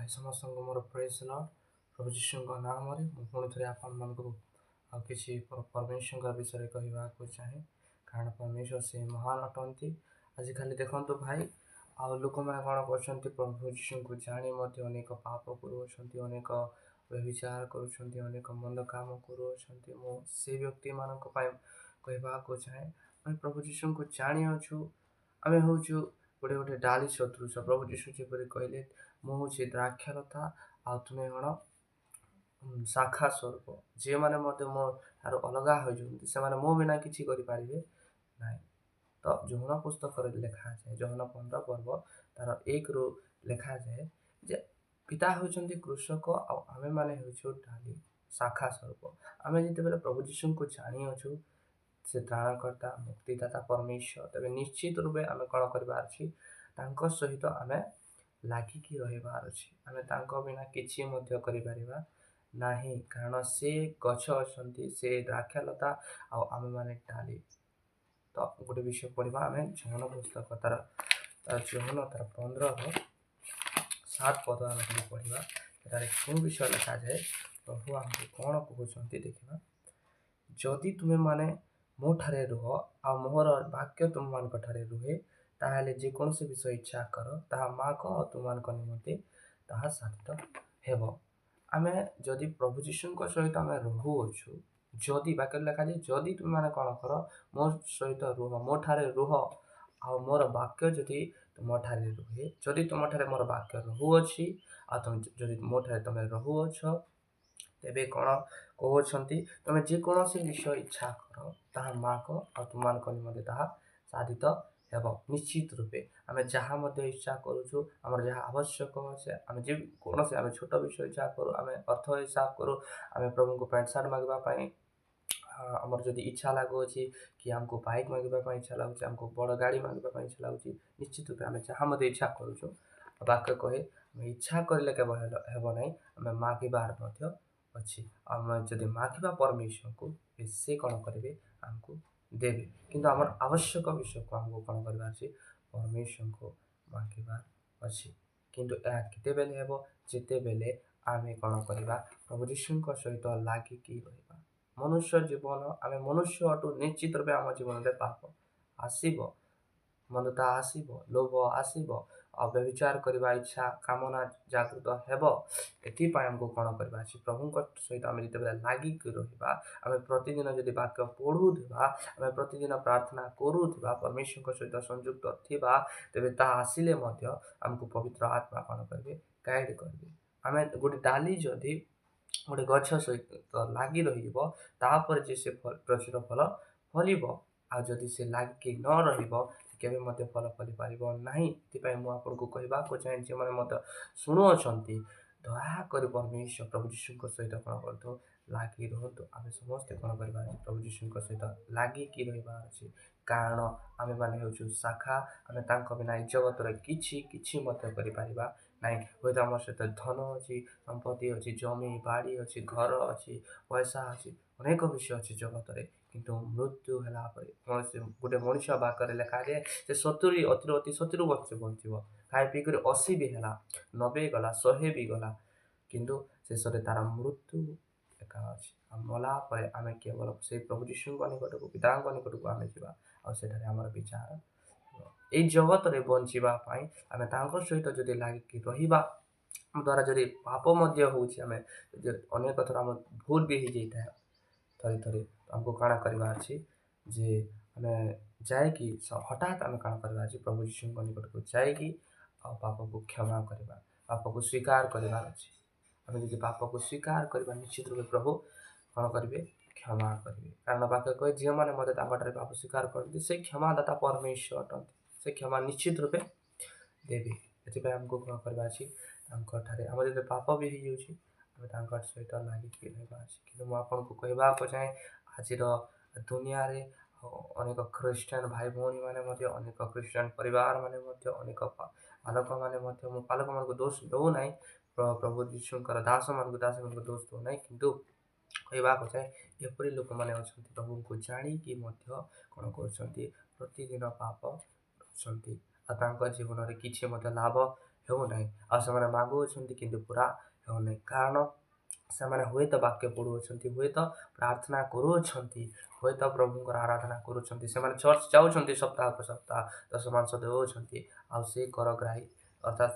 भाई समस्त मोर praise Lord प्रभु जीशु नाम पुणी थे आप किसी परमेश्वर विषय कहवाक चाहे कारण परमेश्वर से महान अटंती। आजिकल देखो भाई लोक मैंने कौन कर प्रभु जीशु को जाणी अनेक पाप कर अनेक व्यभिचार कर मंद काम कर से व्यक्ति मान कहवाक चाहे आम प्रभु जीशु को जानी अच्छु आम हूँ गोटे गोटे डाली सदृश प्रभु जीशु जपरी कहले मुझे द्राक्षालता आ तुम्हें कौन शाखा स्वरूप जे मैंने मो तार अलग हो मो बिना किसी करें ना। तो जौन पुस्तक लिखा जाए जौन 15 पर्व तार 1 रु लिखा जाए जे पिता होती कृषक आमे माने डाली शाखा स्वरूप आम जिते प्रभु जीशु को जानी अच्छु से त्राणकर्ता मुक्तिदाता परमेश्वर तेज निश्चित रूपे आम कौन कर सहित आम लागिकी रहार अच्छी आम बिना किसी ना कारण से गछ अच्छा से द्राक्षालता आम मैंने डाली। तो गोटे विषय पढ़ा आम जौन पुस्तक तार जौन तार 15 पद आम पढ़ा क्यों विषय लिखा जाए प्रभु आमको कौन कहते देखा जदि तुम्हें माने मो ठारे रुह आ मोहर वाक्य तुम मान ठारे रुहे ताहले जेकोसी विषय इच्छा कर ताहा माग और तुम निमंते ताहा साधित हेब। आमे जदि प्रभु जीशु सहित आम रहुअछु जदि वाक्य लिखा जाए जदि तुम मैंने कौन कर मो सहित रुह मो ठारे रुह आ मोर वाक्य जदि तुम ठारे रुहे जदि तुम ठारे मोर वाक्य रहुअछि आ तुम जदि मो ठारे तुम रहुअछ तेबे कौन कहते तुम जेकोसी विषय इच्छा कर ताहा माग और तुम निमंते ताहा साधित हेब। निश्चित रूपे आम जहाँ इच्छा करुचु आम जहाँ आवश्यक अच्छे आम जे कौन से आम छोट विषय इच्छा करूँ आम अर्थ हिसाब करूँ आम प्रभु को पैंट सार्ट मांगवाई आमर जदि इच्छा लगुच कि आमको बाइक मांगवाई इच्छा लगुच आमको बड़ गाड़ी मांगवाई इच्छा लगुच निश्चित रूपे आम जहाँ इच्छा करुचु वाक्य कहे इच्छा करें केवल हेब ना आम मागिबार अच्छी आम जदि मागिबा परमेश्वर को से कौन करेंगे आमको देवे किंतु आम आवश्यक विषय को आमको कौन करवार परमेश्वर को मागिबार अच्छी किंतु यह केते बेले हेब जेते बेले आम कौन करवा प्रभु जीशु सहित लागिकी रहा मनुष्य जीवन आम मनुष्य अटू निश्चित रूपे आम जीवन में पाप आसब मंदता आसब लोभ आसब व्यभिचार करने इच्छा कामना जागृत हेब एमको कौन करवा प्रभु सहित आम जिते लागिक रहा आम प्रतिदिन जदि वाक्य पढ़ुवा आम प्रतिदिन प्रार्थना करुवा परमेश्वर सहित संयुक्त थिबा तेबे ता आसिले आमको पवित्र आत्मा कौन करेंगे गाइड करेंगे आम गोटे डाली जदि गोटे गछ सहित लगी रही से प्रचुर फल फल आदि से लागिक न रही फल फली पार ना मुझे कहवाक चाहे जो मैंने मत शुणुंट दयाकर परमेश्वर प्रभु जीशु सहित कौन कर लगी रुहतु आम समस्ते कौन करवा प्रभु जीशु सहित लागिक रहा अच्छी कारण आम मैंने हूँ शाखा आम बिना जगत कि ना हूँ आम सहित धन अच्छी संपत्ति अच्छी जमी बाड़ी अच्छी घर अच्छी पैसा अच्छी अनेक विषय अच्छी जगत किंतु मृत्यु है कौन से गोटे मनीष बाकर लिखा जाए से 70 अति 70 वर्ष बंचब खाई पीक 80 भी है 90 गला 100 भी गला किंतु शेष में तार मृत्यु एका अच्छी मला आम केवल से प्रभु जीशु निकट को पिता निकट को आम जा आम विचार ये जगत में बचापी आम सहित जदि लागिक रहा द्वारा जदि पाप होम अनेक थर आम भूल भी हो जाए थरे थरे आमको काण करवा अच्छी जे आम जाकि हठात आम काण करवा प्रभु जीशु निकट को जाकि पाप को क्षमा करवा पाप को स्वीकार करवा अच्छी आम जब पाप को स्वीकार करवा निश्चित रूप प्रभु कौन करेंगे क्षमा करेंगे कारण वाक्य कहे झील मैंने मत पाप स्वीकार करते से क्षमादाता परमेश्वर अटंती से क्षमा निश्चित रूपे देवी ये आमको कौन करवा आम जो पाप भी हो सहित लागिक रहा कि मुझे कहवाक चाहे आज दुनिया रे अनेक ख्रीष्टान भाई भौणी मैंने अनेक ख्रीष्टान परिवार माने अनेक पालक मैंने पालक मान दोष दौ ना प्रभु जीशुकर दास मान दोष दौ ना किंतु कहवाक चाहे एपरी लोक मैंने अच्छा प्रभु को जाणिकी कौन कर प्रतिदिन पाप जीवन में किसी लाभ ହେଉନାହିଁ ଆଉ ସେମାନେ ମାଗୁଅଛନ୍ତି କିନ୍ତୁ ପୁରା ହେଉନାହିଁ କାରଣ ସେମାନେ ହୁଏତ ବାକ୍ୟ ପଢ଼ୁଅଛନ୍ତି, ହୁଏତ ପ୍ରାର୍ଥନା କରୁଅଛନ୍ତି, ହୁଏତ ପ୍ରଭୁଙ୍କର ଆରାଧନା କରୁଛନ୍ତି, ସେମାନେ ଚର୍ଚ୍ଚ ଯାଉଛନ୍ତି ସପ୍ତାହକୁ ସପ୍ତାହ, ଦଶ ମାଂସ ଦେଉଅଛନ୍ତି ଆଉ ସେ କରଗ୍ରାହୀ ଅର୍ଥାତ୍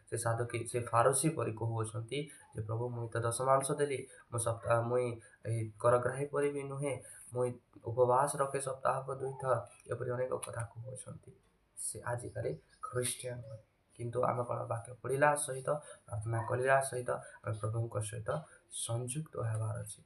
ସେ ସାଧୁକି ସେ ଫାରସୀ ପରି କହୁଅଛନ୍ତି ଯେ ପ୍ରଭୁ ମୁଇଁ ତ ଦଶ ମାଂସ ଦେଲି, ମୁଇଁ ଏଇ କରଗ୍ରାହୀ ପରି ବି ନୁହେଁ, ମୁଇଁ ଉପବାସ ରଖେ ସପ୍ତାହକୁ 2 ଥର, ଏପରି ଅନେକ କଥା କହୁଅଛନ୍ତି ସେ ଆଜିକାଲି ଖ୍ରୀଷ୍ଟିଆନ ମାନେ। କିନ୍ତୁ ଆମେ କ'ଣ ବାକ୍ୟ ପଢ଼ିଲା ସହିତ ପ୍ରାର୍ଥନା କରିବା ସହିତ ଆମେ ପ୍ରଭୁଙ୍କ ସହିତ ସଂଯୁକ୍ତ ହେବାର ଅଛି।